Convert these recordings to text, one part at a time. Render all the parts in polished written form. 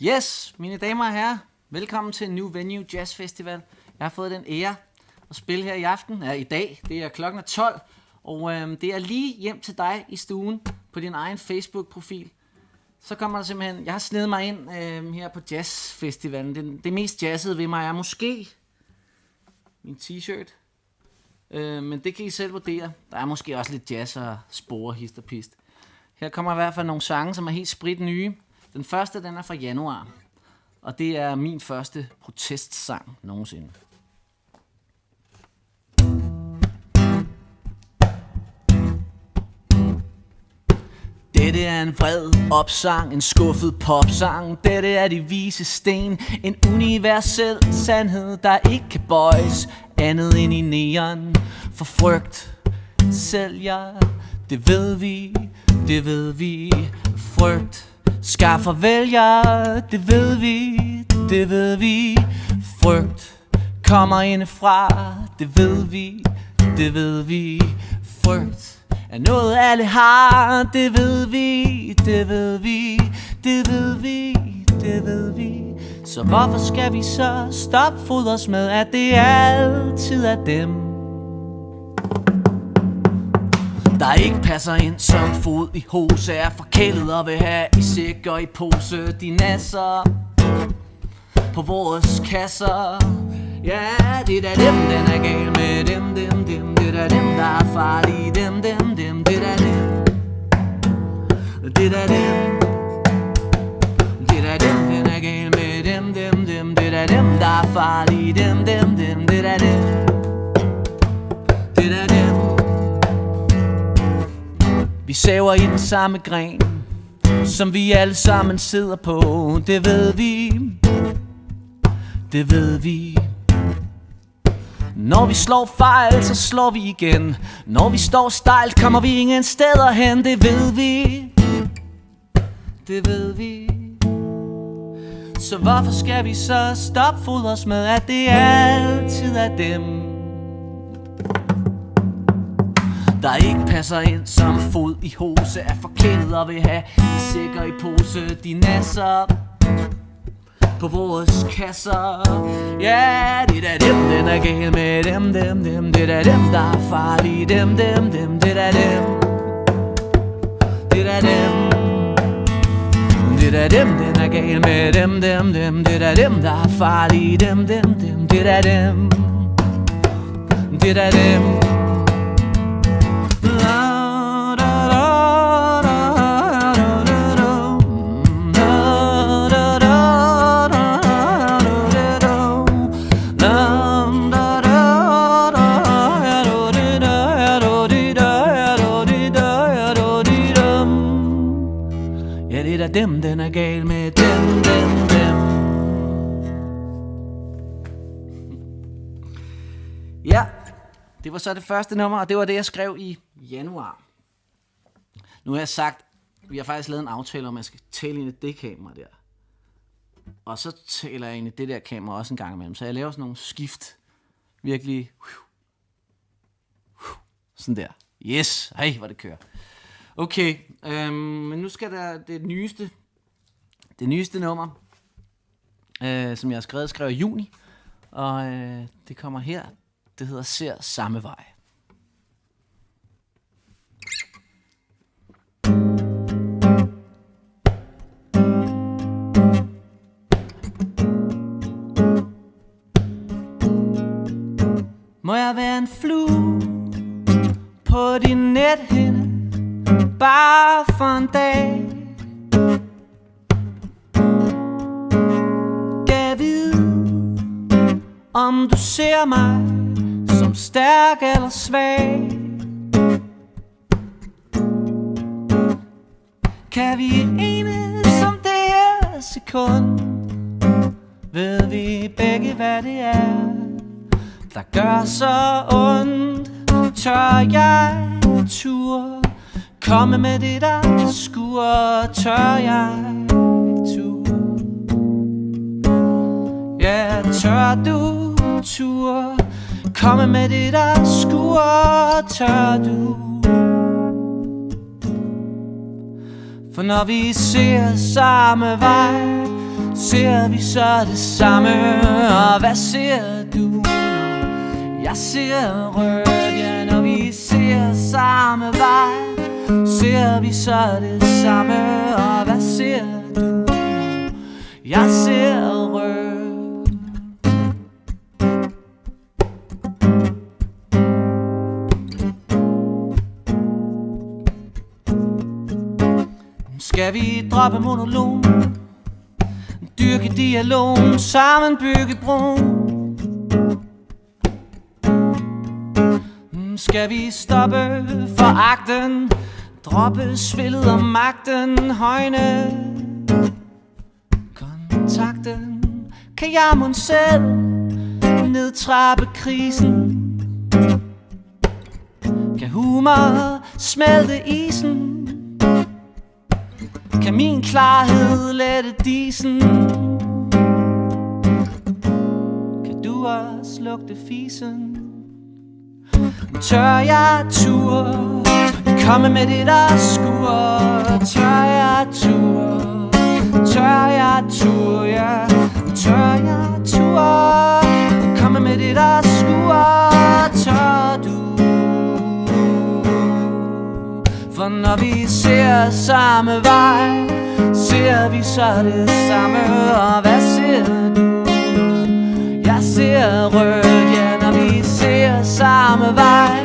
Yes, mine damer og herrer, velkommen til New Venue Jazz Festival. Jeg har fået den ære at spille her i aften, i dag. Det er klokken 12, og det er lige hjem til dig i stuen på din egen Facebook-profil. Så kommer der simpelthen, jeg har snedet mig ind her på Jazz Festivalen. Det mest jazzede ved mig er måske min t-shirt, men det kan I selv vurdere. Der er måske også lidt jazz og spore, hist og pist. Her kommer i hvert fald nogle sange, som er helt sprit nye. Den første, den er fra januar, og det er min første protestsang nogensinde. Dette er en vred opsang, en skuffet popsang. Dette er de vise sten, en universel sandhed, der ikke kan bøjes andet end i neon. For frygt sælger, det ved vi. Frygt skaffer vælger, det ved vi. Frygt kommer indefra, det ved vi. Frygt er noget alle har, det ved vi. Så hvorfor skal vi så stopfodres med, at det altid er dem, der ikke passer ind som fod i hose, er forkælet og vil have i sæk og i pose. De nasser på vores kasser. Ja, det er dem, den er gal med dem. Det er dem, der er farlige. Dem. Det er dem. Det er dem, den er gal med dem. Det er dem, der er farlige. Dem. Det er dem. Vi saver i den samme gren, som vi alle sammen sidder på. Det ved vi. Når vi slår fejl, så slår vi igen. Når vi står stejlt, kommer vi ingen steder hen. Det ved vi. Så hvorfor skal vi så stopfodres med, at det altid er dem, der ikke passer ind som fod i hose, er forkælet og vil have i sækker i pose. De nasser på vores kasser. Ja, det er dem, den er gal med dem. Det er dem, der er farlige. Dem. Det er dem. Det er dem, den er gal med dem. Det er dem, der er farlige. Dem. Det er dem. Det er dem. Dem, den er gal med dem. Ja, det var så det første nummer, og det var det, jeg skrev i januar. Nu har jeg sagt, vi har faktisk lavet en aftale om, at jeg skal tale ind i det kamera der. Og så taler jeg ind i det der kamera også en gang imellem. Så jeg laver sådan nogle skift. Virkelig. Sådan der. Yes, hey, hvor det kører. Okay, men nu skal der det nyeste nummer, som jeg har skrevet i juni, og det kommer her. Det hedder Ser samme vej. Må jeg være en flue på din nethinde, bare for en dag? Gav vide, om du ser mig som stærk eller svag. Kan vi enes om det her sekund? Ved vi begge, hvad det er, der gør så ondt? Tør jeg komme med det, der skuer? Tør jeg ja, tør du komme med det, der skuer? Tør du? For når vi ser samme vej, Ser vi så det samme, og hvad ser du? Jeg ser rødt, ja, når vi ser samme vej. Ser vi så det samme, og hvad ser du? Jeg ser rødt. Skal vi droppe monolog, dyrke dialog, sammen bygge bro? Skal vi stoppe foragten, droppe spillet om magten, højne kontakten? Kan jeg mon selv nedtrappe krisen? Kan humor smelte isen? Kan min klarhed lette disen? Kan du også lugte fisen? Tør jeg turde komme med det der skuer? Tør jeg turde? Tør jeg turde? Ja, tør jeg turde komme med det der skuer? Tør du? For når vi ser samme vej, ser vi så det samme. Og hvad ser du? Jeg ser rødt, ja, når vi ser samme vej,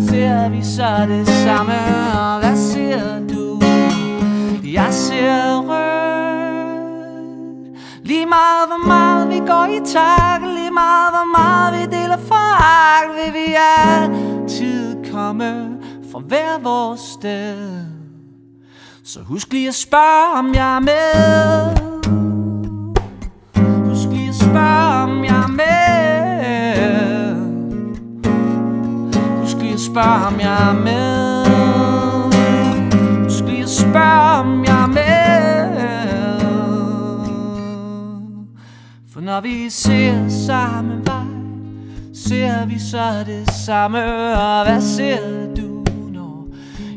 ser vi så det samme. Og hvad ser du? Jeg ser rødt. Lige meget hvor meget vi går i takt, lige meget hvor meget vi deler foragt, vil vi altid komme fra hver vores sted. Så husk lige at spørge, om jeg er med. Husk lige at spørge, om jeg er med. Husk lige at spørge, om jeg er med. Husk lige at spørge, om jeg er med. For når vi ser samme vej, ser vi så det samme. Og hvad ser du?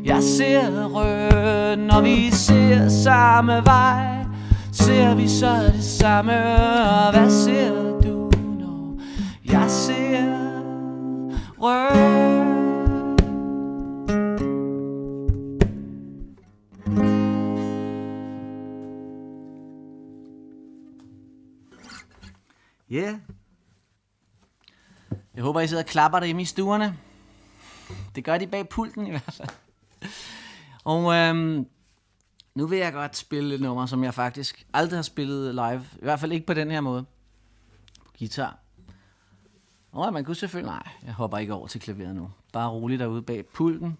Jeg ser rødt, når vi ser samme vej, ser vi så det samme. Og hvad ser du, når jeg ser rødt? Yeah. Jeg håber I sidder og klapper derhjemme i stuerne. Det gør de bag pulten i hvert fald. Og nu vil jeg godt spille et nummer, som jeg faktisk aldrig har spillet live. I hvert fald ikke på den her måde. På guitar. Og man kunne selvfølgelig... Nej, jeg hopper ikke over til klaveret nu. Bare roligt derude bag pulten. Jeg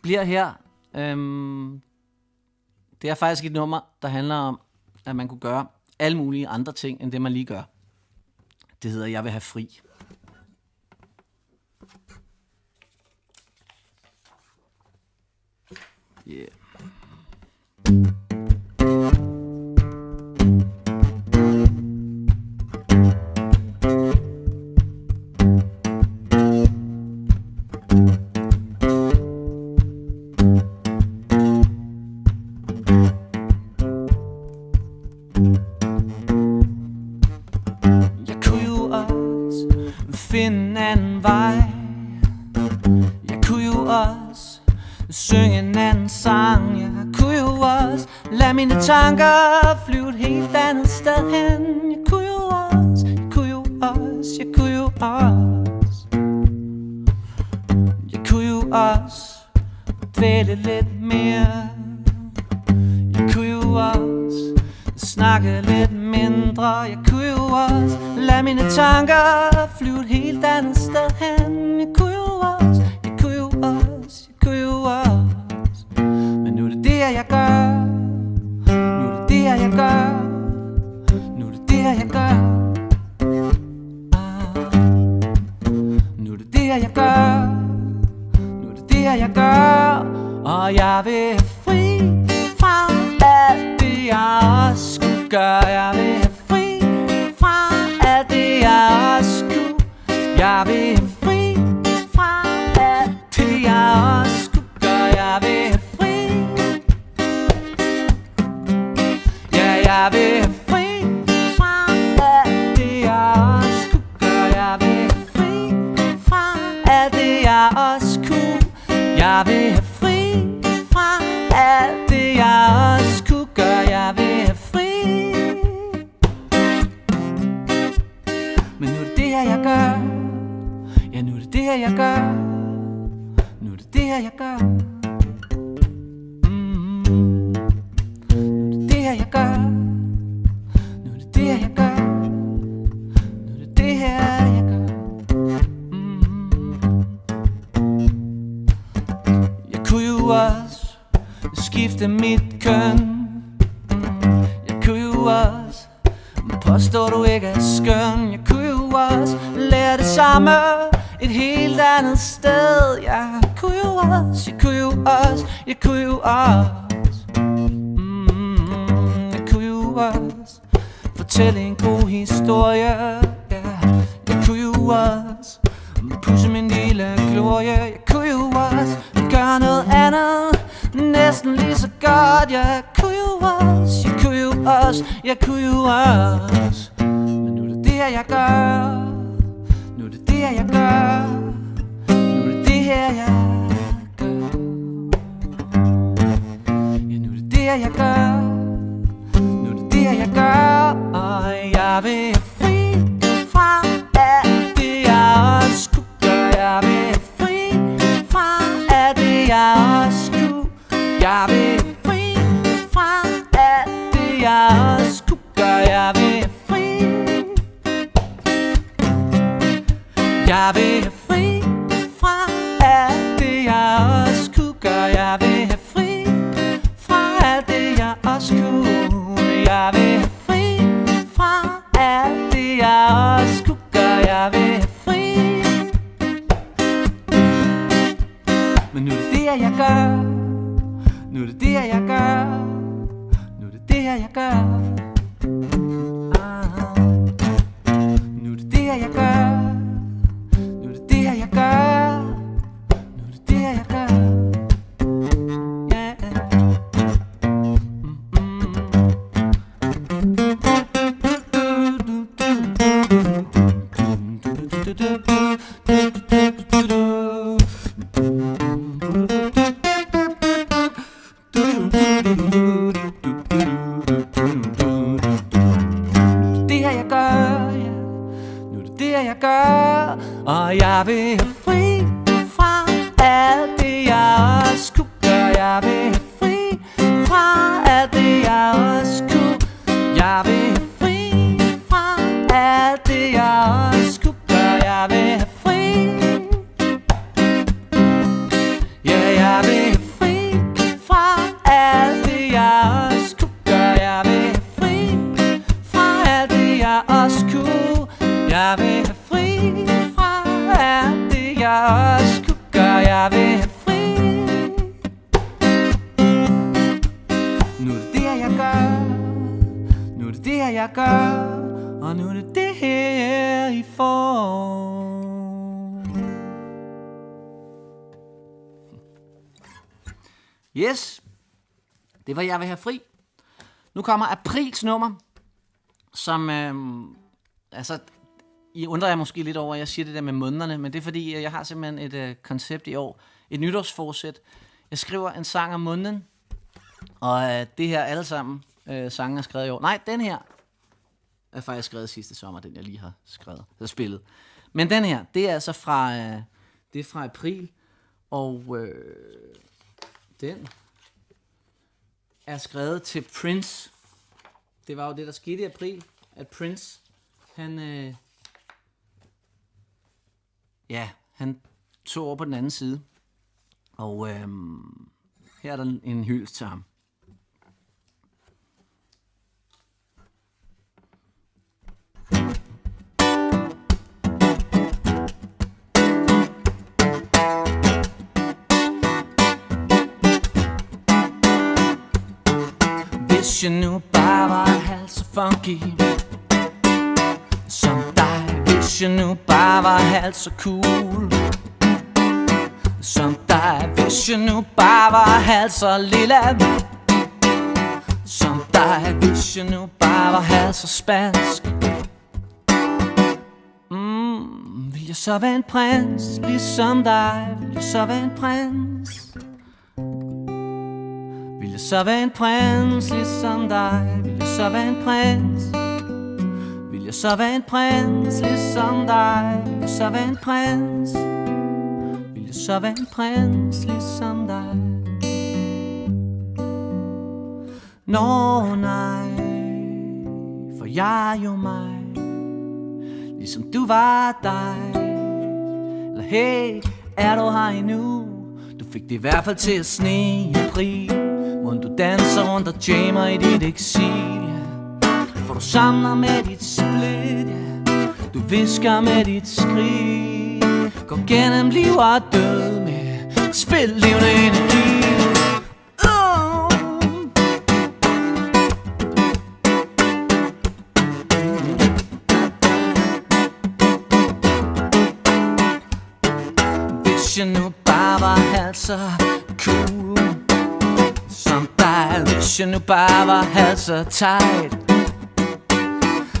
bliver her. Det er faktisk et nummer, der handler om, at man kunne gøre alle mulige andre ting, end det man lige gør. Det hedder Jeg vil have fri. Yeah. Jeg kunne jo også finde en anden vej. Jeg kunne jo også synge en anden sang. Jeg kunne jo også lade mine tanker flyve et helt andet sted hen. Jeg kunne jo også, jeg kunne jo også, jeg kunne jo også. Jeg kunne jo også dvæle lidt mere. Jeg kunne jo også snakke lidt mindre. Jeg kunne jo også lade mine tanker flyve et helt andet sted hen. Jeg kunne jo også, jeg kunne jo også, jeg kunne jo også. Men nu er det det jeg gør. Nu er det det jeg gør. Nu er det det jeg gør. Nu er det det jeg gør. Nu er det det jeg gør. Og jeg vil fri fra alt det jeg også skulle gøre. Jeg vil fri fra alt det jeg også skulle. Jeg vil fri fra alt det jeg også skulle gøre. Jeg vil fri. Ja, jeg vil fri jeg gør. Nu er det det jeg gør. Nu er det det her jeg gør. Jeg kunne jo også skifte mit køn. Jeg kunne jo også påstå du ikke er skøn. Jeg kunne jo også lære det samme et helt andet sted. Jeg kunne jo også, jeg kunne jo også, jeg kunne jo også, jeg kunne jo også fortælle en god historie. Jeg kunne jo også pusse min lille glorie. Jeg kunne jo også gøre noget andet næsten lige så godt. Jeg kunne jo også, jeg kunne jo også, jeg kunne jo også. Men nu er det det her jeg gør. Nu er det det her jeg gør. Nu er det det her jeg gør. Ja, nu er det det her jeg gør. Nu er det det her jeg gør. Og jeg vil fri fra alt det jeg også kunne gøre. Jeg vil fri fra alt det jeg også kunne. Jeg vil fri fra alt det jeg også kunne gøre. Jeg vil fri. Jeg vil fri fra alt det jeg også kunne gøre. Jeg vil have fri fra alt det jeg også kunne. Jeg vil have fri fra alt det jeg også kunne gøre. Jeg vil have fri. Men nu er det det her jeg gør. Nu er det det her jeg gør. Nu er det det her jeg gør. Nu er det det her jeg gør. Nu er det det her jeg gør. Nu er det det her jeg gør. Yeah. Og jeg vil have fri fra alt det jeg også kunne gøre. Jeg vil have fri fra alt det jeg også kunne. Jeg vil have fri fra alt det jeg også kunne gøre. Jeg vil have fri. Ja, jeg vil have fri fra alt det jeg også kunne gøre. Jeg vil have fri fra alt det jeg også kunne. Jeg vil have fri fra alt det jeg også kunne gøre. Jeg vil have fri. Nu er det det her jeg gør. Nu er det det her jeg gør. Og nu er det det her I får. Yes, det var jeg vil have fri. Nu kommer aprils nummer, som altså I undrer jer måske lidt over, at jeg siger det der med månederne, men det er fordi, jeg har simpelthen et koncept i år, et nytårsforsæt. Jeg skriver en sang om måneden, og det her alle sammen sange er skrevet i år. Nej, den her er faktisk skrevet sidste sommer, den jeg lige har skrevet, eller spillet. Men den her, det er altså fra april, og den er skrevet til Prince. Det var jo det, der skete i april, at Prince, han tog over på den anden side. Og her er der en hyldest til ham. Hvis jeg nu bare var halvt så funky som dig. Hvis jeg nu bare var halvt så cool som dig. Hvis jeg nu bare var halvt så lille som dig. Hvis jeg nu bare var halvt så spansk. Vil jeg så være en prins ligesom dig? Vil jeg så være en prins? Vil jeg så være en prins ligesom dig? Vil jeg så være en prins? Vil jeg så være en prins ligesom dig? Vil jeg så være en prins? Vil jeg så være en prins ligesom dig? Nå nej, for jeg er jo mig, ligesom du var dig. Eller hey, er du her endnu? Du fik det i hvert fald til at sne i april. Måden du danser rundt og jammer i dit eksil, ja. For du samler med dit split, ja. Du visker med dit skrig. Går gennem liv og død med spillevende energi. Hvis jeg nu bare var halvt så cool som dig. Hvis jeg nu bare var halvt så tight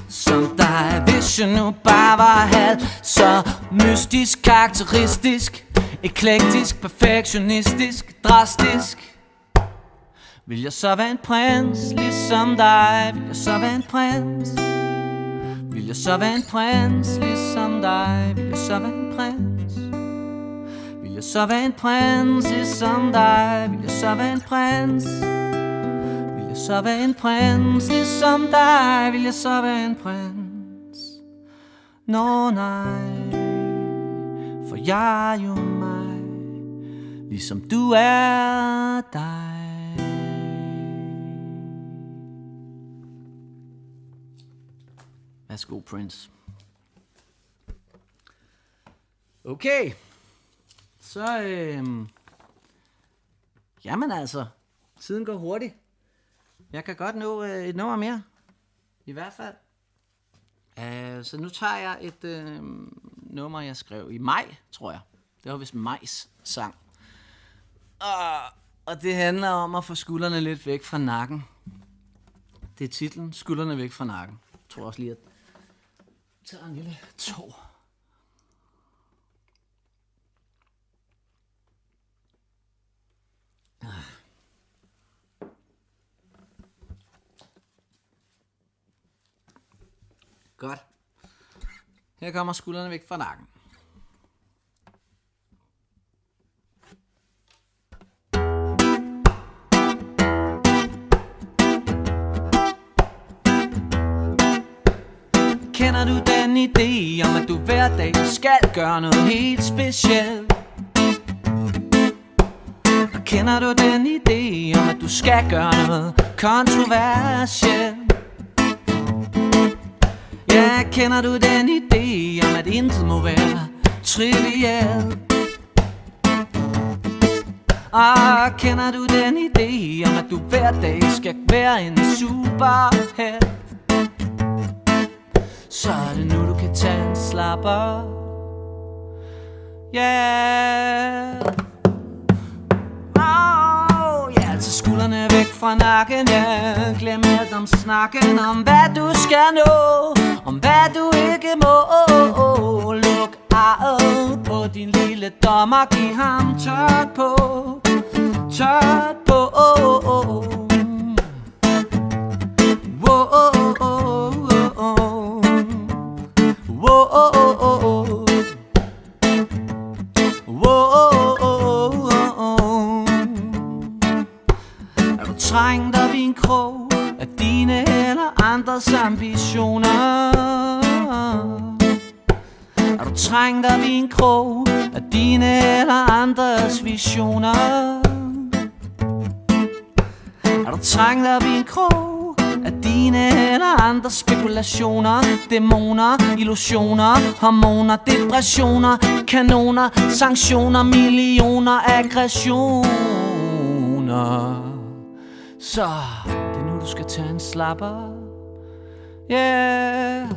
som dig. Hvis jeg nu bare var halvt så mystisk, karakteristisk, eklektisk, perfektionistisk, drastisk. Vil jeg så være en prins ligesom dig? Vil jeg så være en prins? Vil jeg så være en prins ligesom dig? Vil jeg så være en prins? Vil jeg så være en prins ligesom dig? Vil jeg så være en prins? Vil jeg så være en prins ligesom dig? Vil jeg så være en prins? Nå nej, for jeg er jo mig, ligesom du er dig. Værsgo, Prince. Okay. Så, jamen altså, tiden går hurtigt. Jeg kan godt nå et nummer mere. I hvert fald. Så nu tager jeg et nummer, jeg skrev i maj, tror jeg. Det var vist Majs sang. Og det handler om at få skuldrene lidt væk fra nakken. Det er titlen, skuldrene væk fra nakken. Jeg tror også lige, at jeg tager en lille tår. Godt. Her kommer skuldrene væk fra nakken. Kender du den idé om, at du hver dag skal gøre noget helt specielt? Og kender du den idé om, at du skal gøre noget kontroversielt? Ja, kender du den idé om, at intet må være trivielt? Og kender du den idé om, at du hver dag skal være en superhelt? Så er det nu, du kan tage en slapper. Yeah. Altså skuldrene væk fra nakken, ja. Glem alt om snakken om hvad du skal nå, om hvad du ikke må. Luk arret på din lille dommer, giv ham tørt på, tørt på. Er du trængt op i en krog af dine eller andres ambitioner? Er du trængt op i en krog af dine eller andres visioner? Er du trængt op i en krog af dine eller andres spekulationer? Dæmoner, illusioner, hormoner, depressioner, kanoner, sanktioner, millioner, aggressioner. Så det er nu du skal tage en slapper. Yeah.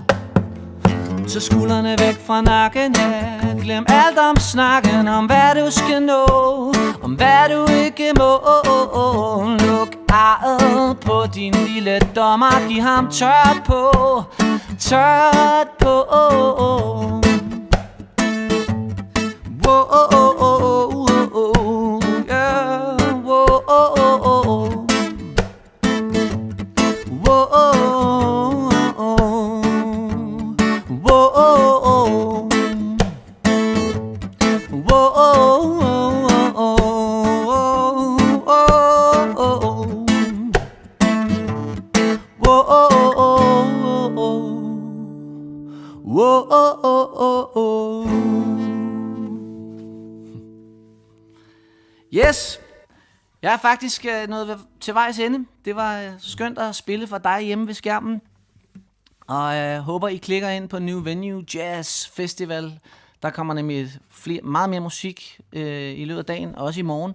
Så skuldrene væk fra nakken, yeah. Glem alt om snakken om hvad du skal nå, om hvad du ikke må. Luk arret på din lille dommer, giv ham tørt på, tørt på. Yes! Jeg er faktisk nået til vejs ende. Det var skønt at spille for dig hjemme ved skærmen. Og jeg håber, I klikker ind på New Venue Jazz Festival. Der kommer nemlig meget mere musik i løbet af dagen, også i morgen.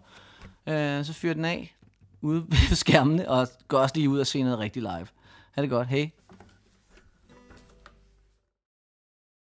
Så fyr den af ude ved skærmene, og gå også lige ud og se noget rigtig live. Ha' det godt. Hej.